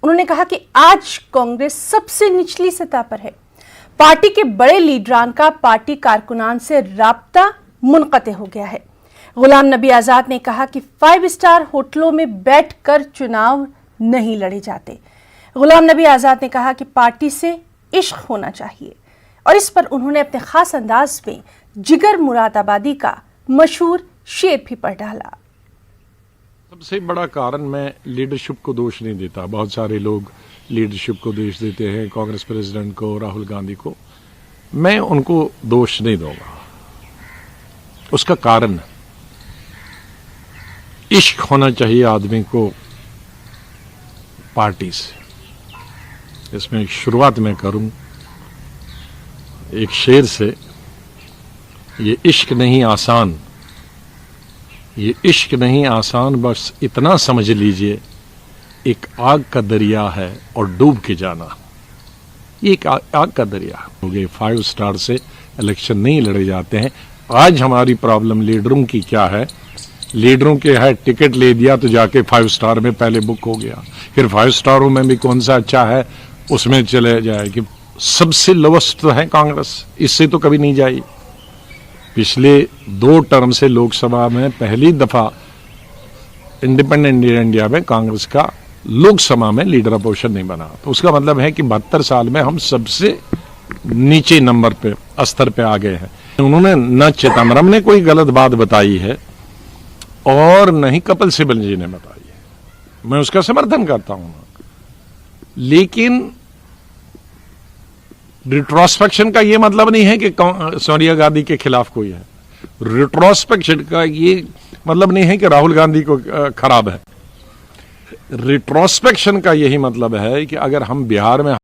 उन्होंने कहा कि आज कांग्रेस सबसे निचली सतह पर है। पार्टी के बड़े लीडरान का पार्टी कारकुनान से राब्ता मुनक़ते हो गया है। गुलाम नबी आजाद ने कहा कि 5 स्टार होटलों में बैठकर चुनाव नहीं लड़े जाते। गुलाम नबी आजाद ने कहा कि पार्टी से इश्क होना चाहिए और इस पर उन्होंने अपने खास अंदाज में जिगर मुरादाबादी का मशहूर शेर भी पढ़ डाला। सबसे बड़ा कारण मैं लीडरशिप को दोष नहीं देता। बहुत सारे लोग लीडरशिप को दोष देते हैं, कांग्रेस प्रेसिडेंट को, राहुल गांधी को। मैं उनको दोष नहीं दूंगा। उसका कारण इश्क होना चाहिए आदमी को पार्टी से। इसमें शुरुआत मैं करूं एक शेर से। ये इश्क नहीं आसान, ये इश्क नहीं आसान, बस इतना समझ लीजिए एक आग का दरिया है और डूब के जाना। ये एक आग का दरिया हो गए। 5 स्टार से इलेक्शन नहीं लड़े जाते हैं। आज हमारी प्रॉब्लम लीडरों की क्या है? लीडरों के है टिकट ले दिया तो जाके 5 स्टार में पहले बुक हो गया, फिर 5 स्टारों में भी कौन सा अच्छा है उसमें चले जाए कि सबसे लोवेस्ट तो है कांग्रेस, इससे तो कभी नहीं जाएगी। पिछले 2 टर्म से लोकसभा में पहली दफा इंडिपेंडेंट इंडिया में कांग्रेस का लोकसभा में लीडर अपोजिशन नहीं बना। तो उसका मतलब है कि 72 साल में हम सबसे नीचे नंबर पे स्तर पे आ गए हैं। उन्होंने न चिदम्बरम ने कोई गलत बात बताई है और न ही कपिल सिब्बल जी ने बताई है। मैं उसका समर्थन करता हूं, लेकिन रिट्रोस्पेक्शन का ये मतलब नहीं है कि सोनिया गांधी के खिलाफ कोई है। रिट्रोस्पेक्शन का ये मतलब नहीं है कि राहुल गांधी को खराब है। रिट्रोस्पेक्शन का यही मतलब है कि अगर हम बिहार में